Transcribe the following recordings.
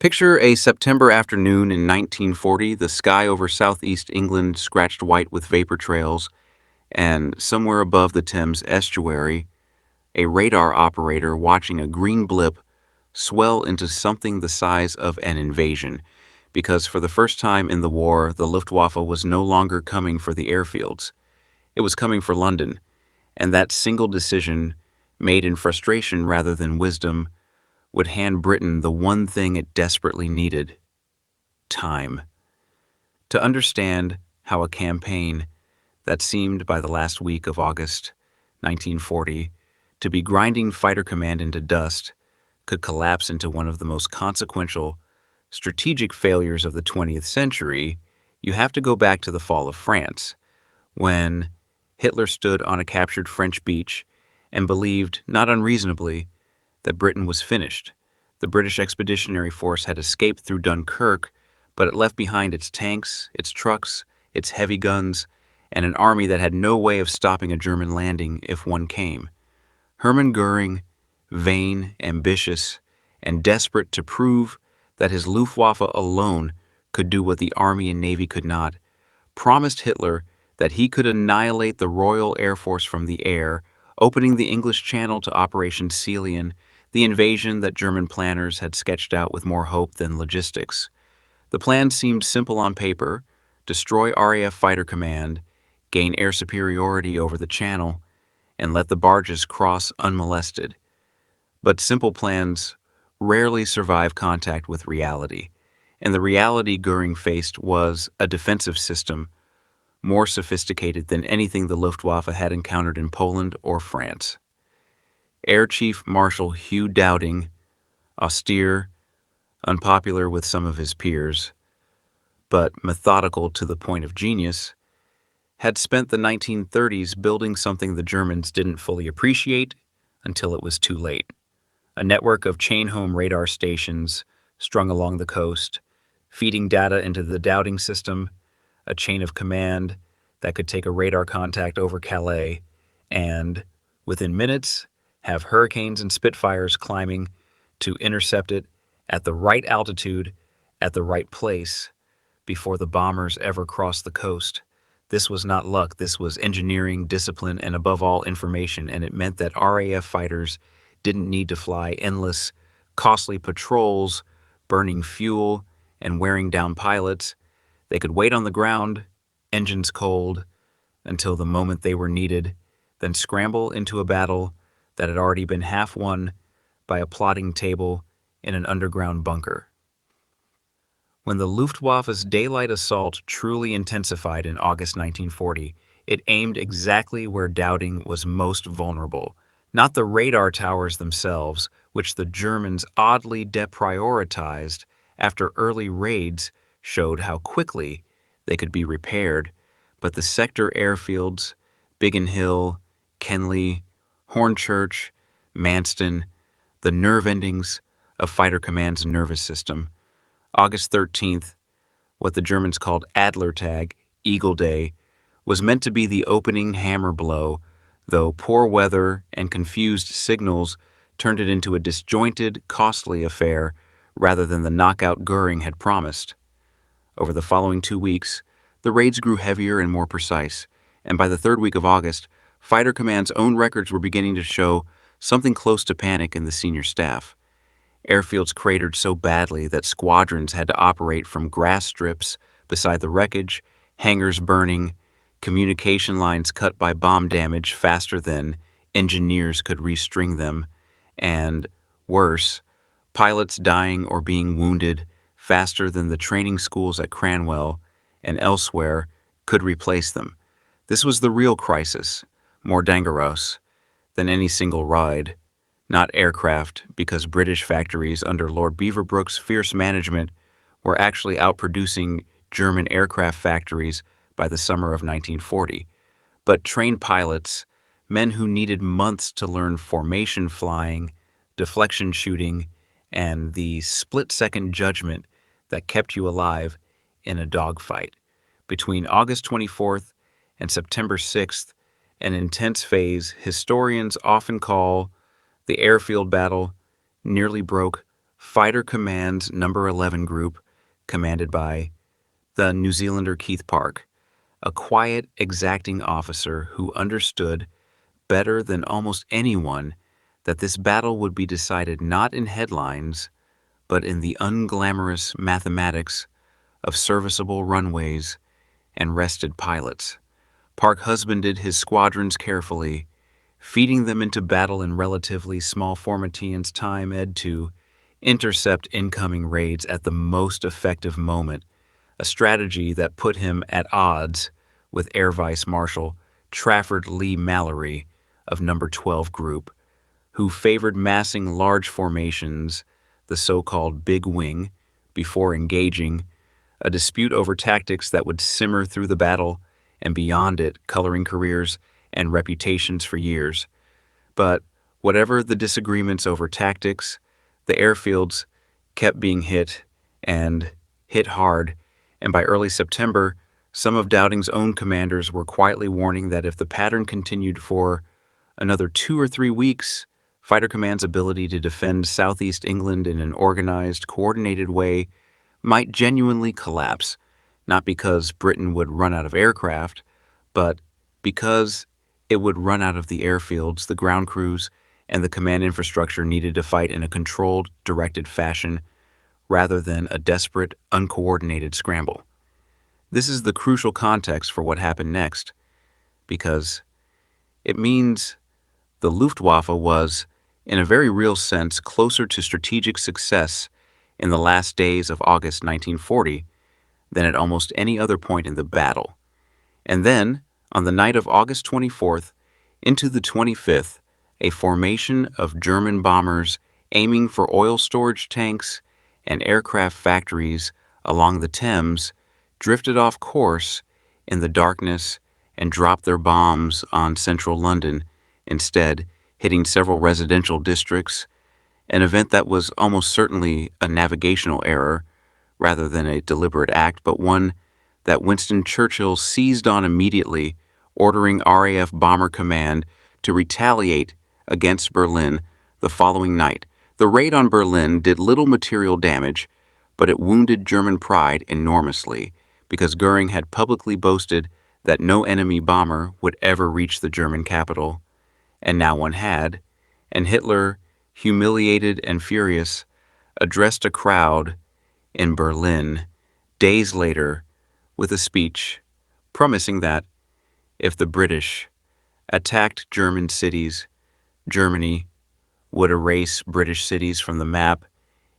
Picture a September afternoon in 1940. The sky over southeast England scratched white with vapor trails, and somewhere above the Thames estuary, a radar operator watching a green blip swell into something the size of an invasion, because for the first time in the war, the Luftwaffe was no longer coming for the airfields. It was coming for London, and that single decision, made in frustration rather than wisdom, would hand Britain the one thing it desperately needed: time. To understand how a campaign that seemed by the last week of August 1940 to be grinding Fighter Command into dust could collapse into one of the most consequential strategic failures of the 20th century, you have to go back to the fall of France, when Hitler stood on a captured French beach and believed, not unreasonably, that Britain was finished. The British Expeditionary Force had escaped through Dunkirk, but it left behind its tanks, its trucks, its heavy guns, and an army that had no way of stopping a German landing if one came. Hermann Göring, vain, ambitious, and desperate to prove that his Luftwaffe alone could do what the Army and Navy could not, promised Hitler that he could annihilate the Royal Air Force from the air, opening the English Channel to Operation Sealion, the invasion that German planners had sketched out with more hope than logistics. The plan seemed simple on paper: destroy RAF Fighter Command, gain air superiority over the Channel, and let the barges cross unmolested. But simple plans rarely survive contact with reality, and the reality Göring faced was a defensive system more sophisticated than anything the Luftwaffe had encountered in Poland or France. Air Chief Marshal Hugh Dowding, austere, unpopular with some of his peers, but methodical to the point of genius, had spent the 1930s building something the Germans didn't fully appreciate until it was too late: a network of chain-home radar stations strung along the coast, feeding data into the Dowding system, a chain of command that could take a radar contact over Calais and, within minutes, have Hurricanes and Spitfires climbing to intercept it at the right altitude, at the right place, before the bombers ever crossed the coast. This was not luck, this was engineering, discipline, and above all, information, and it meant that RAF fighters didn't need to fly endless, costly patrols, burning fuel and wearing down pilots. They could wait on the ground, engines cold, until the moment they were needed, then scramble into a battle that had already been half won by a plotting table in an underground bunker. When the Luftwaffe's daylight assault truly intensified in August 1940, it aimed exactly where Dowding was most vulnerable, not the radar towers themselves, which the Germans oddly deprioritized after early raids showed how quickly they could be repaired, but the sector airfields: Biggin Hill, Kenley, Hornchurch, Manston, the nerve endings of Fighter Command's nervous system. August 13th, what the Germans called Adlertag, Eagle Day, was meant to be the opening hammer blow, though poor weather and confused signals turned it into a disjointed, costly affair rather than the knockout Göring had promised. Over the following 2 weeks, the raids grew heavier and more precise, and by the third week of August, Fighter Command's own records were beginning to show something close to panic in the senior staff. Airfields cratered so badly that squadrons had to operate from grass strips beside the wreckage, hangars burning, communication lines cut by bomb damage faster than engineers could restring them, and, worse, pilots dying or being wounded faster than the training schools at Cranwell and elsewhere could replace them. This was the real crisis, more dangerous than any single ride. Not aircraft, because British factories under Lord Beaverbrook's fierce management were actually outproducing German aircraft factories by the summer of 1940, but trained pilots, men who needed months to learn formation flying, deflection shooting, and the split-second judgment that kept you alive in a dogfight. Between August 24th and September 6th, an intense phase historians often call the airfield battle nearly broke Fighter Command's Number 11 Group, commanded by the New Zealander Keith Park, a quiet, exacting officer who understood better than almost anyone that this battle would be decided not in headlines, but in the unglamorous mathematics of serviceable runways and rested pilots. Park husbanded his squadrons carefully, feeding them into battle in relatively small formations time to intercept incoming raids at the most effective moment, a strategy that put him at odds with Air Vice Marshal Trafford Lee Mallory of Number 12 Group, who favored massing large formations, the so-called Big Wing, before engaging, a dispute over tactics that would simmer through the battle and beyond it, coloring careers and reputations for years. But whatever the disagreements over tactics, the airfields kept being hit and hit hard, and by early September, some of Dowding's own commanders were quietly warning that if the pattern continued for another 2 or 3 weeks, Fighter Command's ability to defend southeast England in an organized, coordinated way might genuinely collapse, not because Britain would run out of aircraft, but because it would run out of the airfields, the ground crews, and the command infrastructure needed to fight in a controlled, directed fashion rather than a desperate, uncoordinated scramble. This is the crucial context for what happened next, because it means the Luftwaffe was, in a very real sense, closer to strategic success in the last days of August 1940 than at almost any other point in the battle. And then, on the night of August 24th into the 25th, a formation of German bombers aiming for oil storage tanks and aircraft factories along the Thames drifted off course in the darkness and dropped their bombs on central London, instead hitting several residential districts, an event that was almost certainly a navigational error rather than a deliberate act, but one that Winston Churchill seized on immediately, ordering RAF Bomber Command to retaliate against Berlin the following night. The raid on Berlin did little material damage, but it wounded German pride enormously because Göring had publicly boasted that no enemy bomber would ever reach the German capital, and now one had, and Hitler, humiliated and furious, addressed a crowd in Berlin days later with a speech promising that if the British attacked German cities, Germany would erase British cities from the map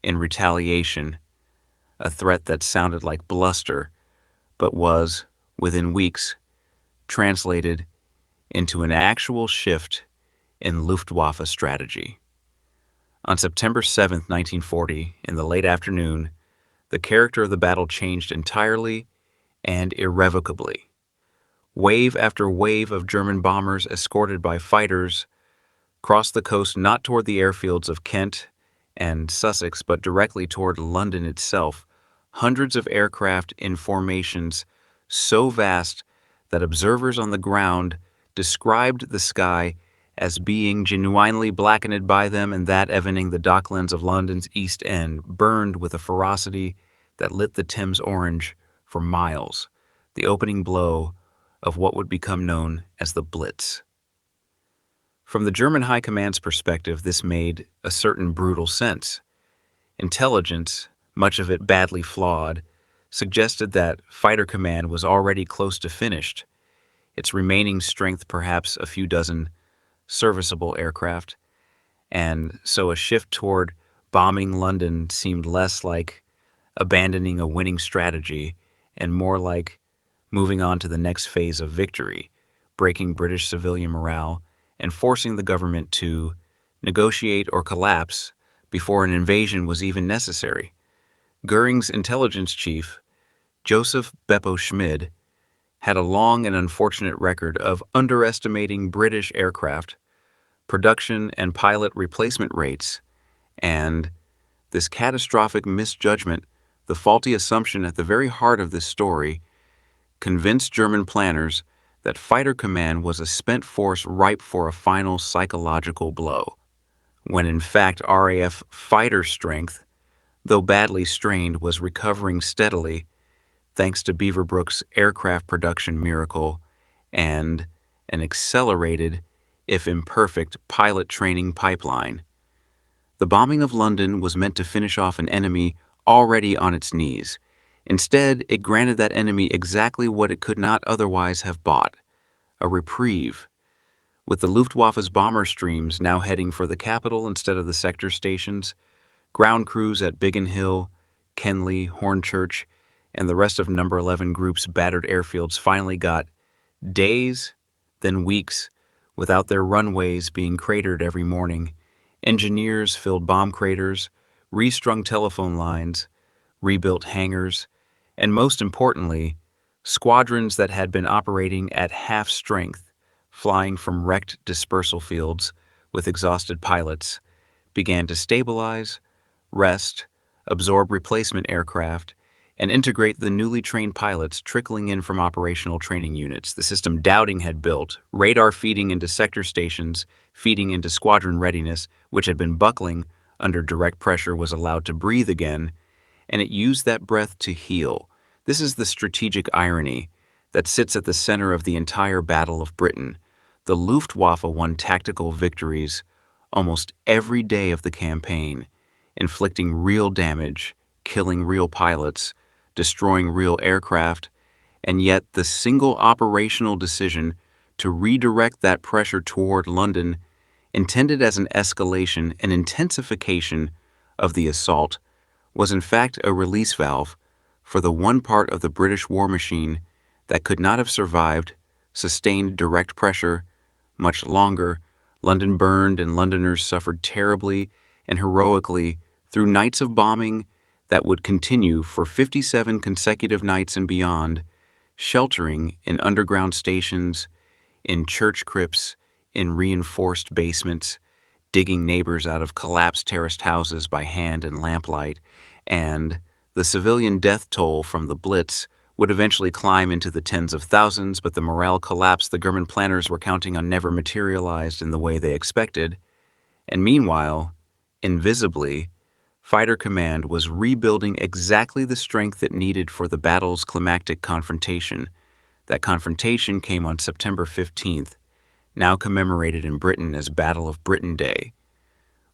in retaliation, a threat that sounded like bluster but was, within weeks, translated into an actual shift in Luftwaffe strategy. On September 7, 1940, in the late afternoon, the character of the battle changed entirely and irrevocably. Wave after wave of German bombers escorted by fighters crossed the coast not toward the airfields of Kent and Sussex, but directly toward London itself, hundreds of aircraft in formations so vast that observers on the ground described the sky as being genuinely blackened by them, and that evening the docklands of London's East End burned with a ferocity that lit the Thames orange for miles, the opening blow of what would become known as the Blitz. From the German High Command's perspective, this made a certain brutal sense. Intelligence, much of it badly flawed, suggested that Fighter Command was already close to finished, its remaining strength perhaps a few dozen serviceable aircraft, and so a shift toward bombing London seemed less like abandoning a winning strategy and more like moving on to the next phase of victory, breaking British civilian morale and forcing the government to negotiate or collapse before an invasion was even necessary. Göring's intelligence chief, Joseph Beppo Schmid, had a long and unfortunate record of underestimating British aircraft, production and pilot replacement rates, and this catastrophic misjudgment, the faulty assumption at the very heart of this story, convinced German planners that Fighter Command was a spent force ripe for a final psychological blow, when in fact RAF fighter strength though badly strained, was recovering steadily thanks to Beaverbrook's aircraft production miracle and an accelerated, if imperfect, pilot training pipeline. The bombing of London was meant to finish off an enemy already on its knees. Instead, it granted that enemy exactly what it could not otherwise have bought: a reprieve. With the Luftwaffe's bomber streams now heading for the capital instead of the sector stations, ground crews at Biggin Hill, Kenley, Hornchurch, and the rest of No. 11 Group's battered airfields finally got days, then weeks, without their runways being cratered every morning. Engineers filled bomb craters, restrung telephone lines, rebuilt hangars, and most importantly, squadrons that had been operating at half strength, flying from wrecked dispersal fields with exhausted pilots, began to stabilize, rest, absorb replacement aircraft, and integrate the newly trained pilots trickling in from operational training units. The system Dowding had built, radar feeding into sector stations, feeding into squadron readiness, which had been buckling under direct pressure, was allowed to breathe again, and it used that breath to heal. This is the strategic irony that sits at the center of the entire Battle of Britain. The Luftwaffe won tactical victories almost every day of the campaign, inflicting real damage, killing real pilots, destroying real aircraft, and yet the single operational decision to redirect that pressure toward London, intended as an escalation and intensification of the assault, was in fact a release valve for the one part of the British war machine that could not have survived sustained direct pressure much longer. London burned and Londoners suffered terribly and heroically through nights of bombing that would continue for 57 consecutive nights and beyond, sheltering in underground stations, in church crypts, in reinforced basements, digging neighbors out of collapsed terraced houses by hand and lamplight, and the civilian death toll from the Blitz would eventually climb into the tens of thousands, but the morale collapse the German planners were counting on never materialized in the way they expected. And meanwhile, invisibly, Fighter Command was rebuilding exactly the strength it needed for the battle's climactic confrontation. That confrontation came on September 15th, now commemorated in Britain as Battle of Britain Day,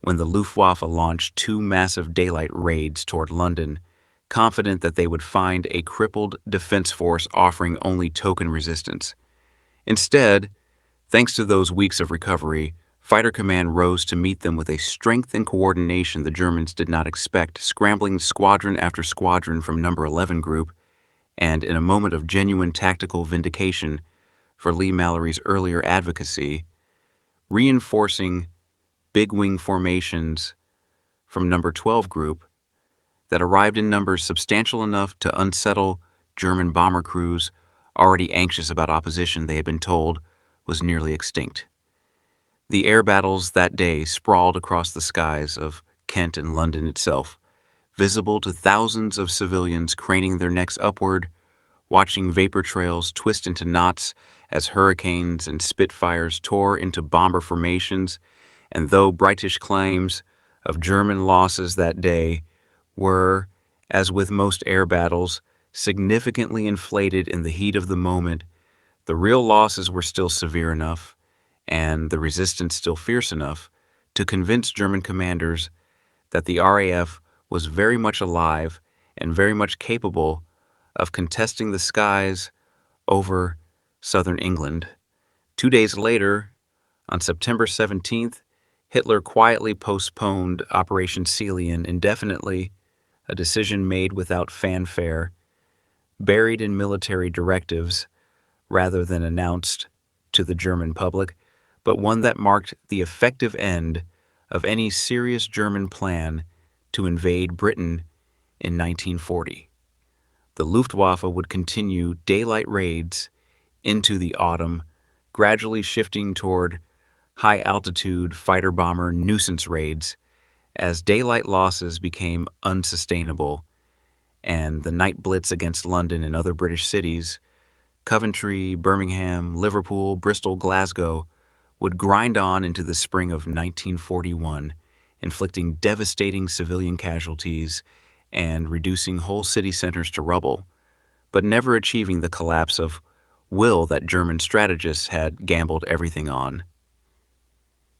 when the Luftwaffe launched two massive daylight raids toward London, confident that they would find a crippled defense force offering only token resistance. Instead, thanks to those weeks of recovery, Fighter Command rose to meet them with a strength and coordination the Germans did not expect, scrambling squadron after squadron from No. 11 Group, and in a moment of genuine tactical vindication for Lee Mallory's earlier advocacy, reinforcing big wing formations from No. 12 Group that arrived in numbers substantial enough to unsettle German bomber crews already anxious about opposition they had been told was nearly extinct. The air battles that day sprawled across the skies of Kent and London itself, visible to thousands of civilians craning their necks upward, watching vapor trails twist into knots as hurricanes and Spitfires tore into bomber formations. And though British claims of German losses that day were, as with most air battles, significantly inflated in the heat of the moment, the real losses were still severe enough, and the resistance still fierce enough, to convince German commanders that the RAF was very much alive and very much capable of contesting the skies over southern England. 2 days later, on September 17th, Hitler quietly postponed Operation Sealion indefinitely, a decision made without fanfare, buried in military directives rather than announced to the German public, but one that marked the effective end of any serious German plan to invade Britain in 1940. The Luftwaffe would continue daylight raids into the autumn, gradually shifting toward high-altitude fighter-bomber nuisance raids as daylight losses became unsustainable, and the night blitz against London and other British cities, Coventry, Birmingham, Liverpool, Bristol, Glasgow, would grind on into the spring of 1941, inflicting devastating civilian casualties and reducing whole city centers to rubble, but never achieving the collapse of will that German strategists had gambled everything on.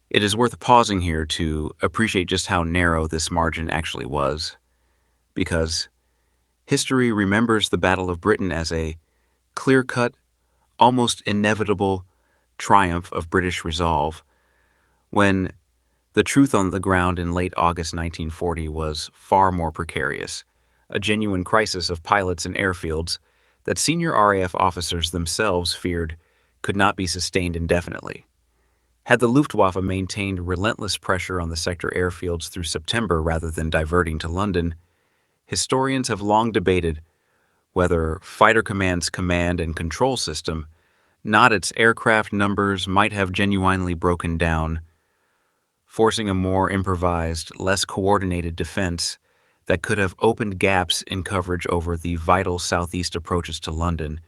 It is worth pausing here to appreciate just how narrow this margin actually was, because history remembers the Battle of Britain as a clear-cut, almost inevitable triumph of British resolve, when the truth on the ground in late August 1940 was far more precarious, a genuine crisis of pilots and airfields that senior RAF officers themselves feared could not be sustained indefinitely. Had the Luftwaffe maintained relentless pressure on the sector airfields through September rather than diverting to London, historians have long debated whether Fighter Command's command and control system, not its aircraft numbers, might have genuinely broken down, forcing a more improvised, less coordinated defense that could have opened gaps in coverage over the vital southeast approaches to London,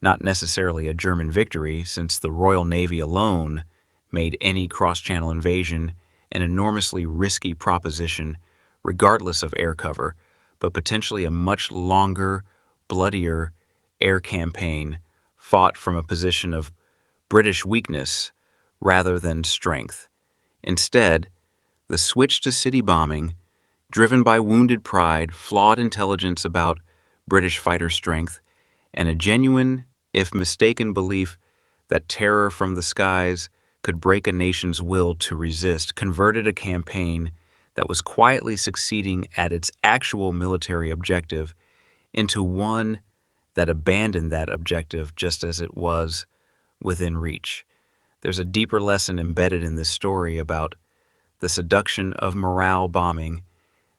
not necessarily a German victory, since the Royal Navy alone made any cross-channel invasion an enormously risky proposition, regardless of air cover, but potentially a much longer, bloodier air campaign fought from a position of British weakness rather than strength. Instead, the switch to city bombing, driven by wounded pride, flawed intelligence about British fighter strength, and a genuine, if mistaken, belief that terror from the skies could break a nation's will to resist, converted a campaign that was quietly succeeding at its actual military objective into one that abandoned that objective just as it was within reach. There's a deeper lesson embedded in this story about the seduction of morale bombing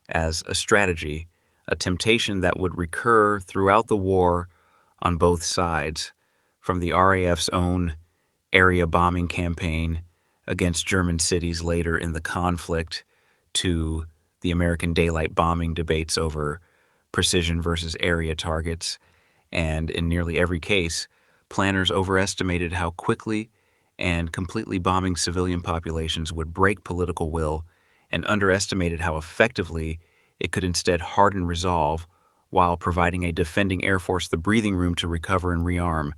as a strategy, a temptation that would recur throughout the war on both sides, from the RAF's own area bombing campaign against German cities later in the conflict to the American daylight bombing debates over precision versus area targets. And in nearly every case, planners overestimated how quickly and completely bombing civilian populations would break political will, and underestimated how effectively it could instead harden resolve while providing a defending air force the breathing room to recover and rearm.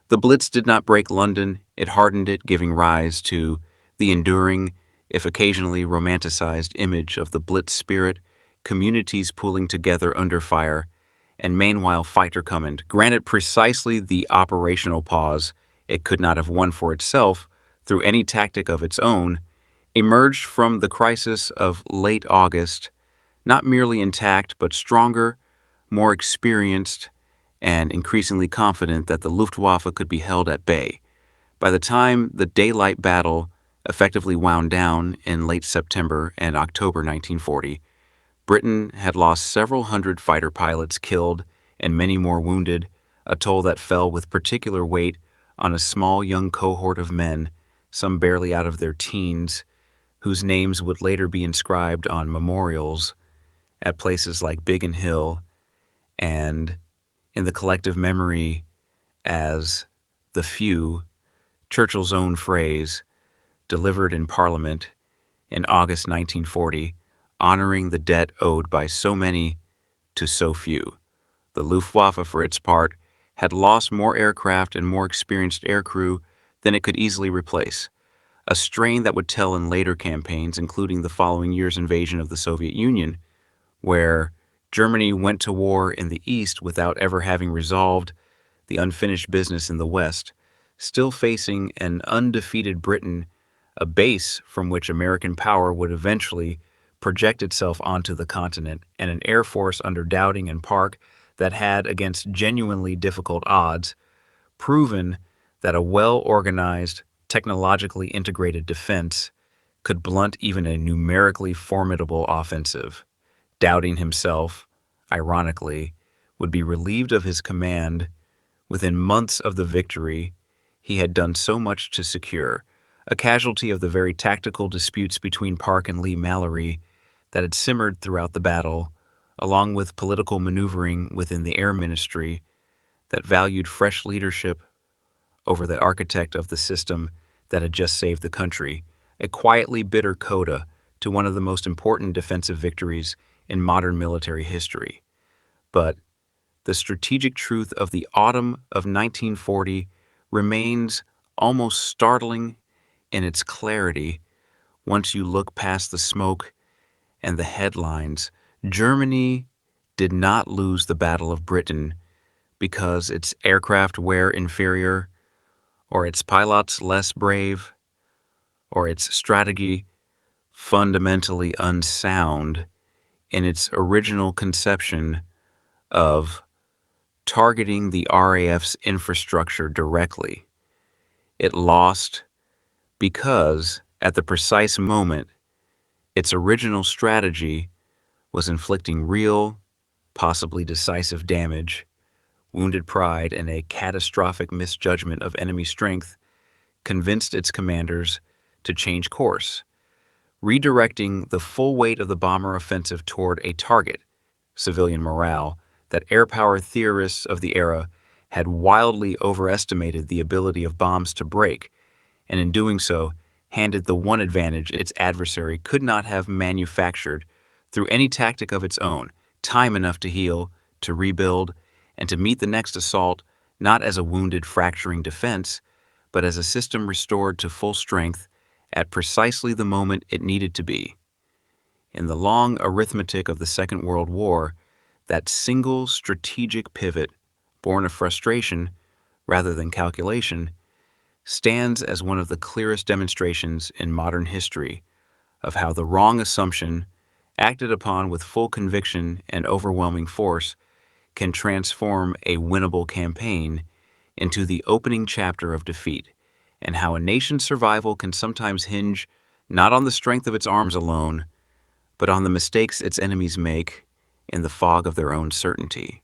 The Blitz did not break London, it hardened it, giving rise to the enduring, if occasionally romanticized, image of the Blitz spirit, communities pooling together under fire, and meanwhile Fighter Command, granted precisely the operational pause it could not have won for itself through any tactic of its own, emerged from the crisis of late August, not merely intact but stronger, more experienced, and increasingly confident that the Luftwaffe could be held at bay. By the time the daylight battle effectively wound down in late September and October 1940, Britain had lost several hundred fighter pilots killed and many more wounded, a toll that fell with particular weight on a small young cohort of men, some barely out of their teens, whose names would later be inscribed on memorials at places like Biggin Hill and in the collective memory as the few, Churchill's own phrase, delivered in Parliament in August 1940, honoring the debt owed by so many to so few. The Luftwaffe, for its part, had lost more aircraft and more experienced aircrew than it could easily replace, a strain that would tell in later campaigns, including the following year's invasion of the Soviet Union, where Germany went to war in the East without ever having resolved the unfinished business in the West, still facing an undefeated Britain, a base from which American power would eventually project itself onto the continent, and an air force under Dowding and Park that had, against genuinely difficult odds, proven that a well-organized, technologically integrated defense could blunt even a numerically formidable offensive. Dowding himself, ironically, would be relieved of his command within months of the victory he had done so much to secure, a casualty of the very tactical disputes between Park and Lee-Mallory that had simmered throughout the battle, along with political maneuvering within the Air Ministry that valued fresh leadership over the architect of the system that had just saved the country, a quietly bitter coda to one of the most important defensive victories in modern military history. But the strategic truth of the autumn of 1940 remains almost startling in its clarity once you look past the smoke and the headlines. Germany did not lose the Battle of Britain because its aircraft were inferior, or its pilots less brave, or its strategy fundamentally unsound in its original conception of targeting the RAF's infrastructure directly. It lost because, at the precise moment, its original strategy was inflicting real, possibly decisive damage. Wounded pride and a catastrophic misjudgment of enemy strength convinced its commanders to change course, redirecting the full weight of the bomber offensive toward a target, civilian morale, that air power theorists of the era had wildly overestimated the ability of bombs to break, and in doing so, handed the one advantage its adversary could not have manufactured through any tactic of its own: time enough to heal, to rebuild, and to meet the next assault not as a wounded, fracturing defense, but as a system restored to full strength at precisely the moment it needed to be. In the long arithmetic of the Second World War, that single strategic pivot, born of frustration rather than calculation, stands as one of the clearest demonstrations in modern history of how the wrong assumption, acted upon with full conviction and overwhelming force, can transform a winnable campaign into the opening chapter of defeat, and how a nation's survival can sometimes hinge not on the strength of its arms alone, but on the mistakes its enemies make in the fog of their own certainty.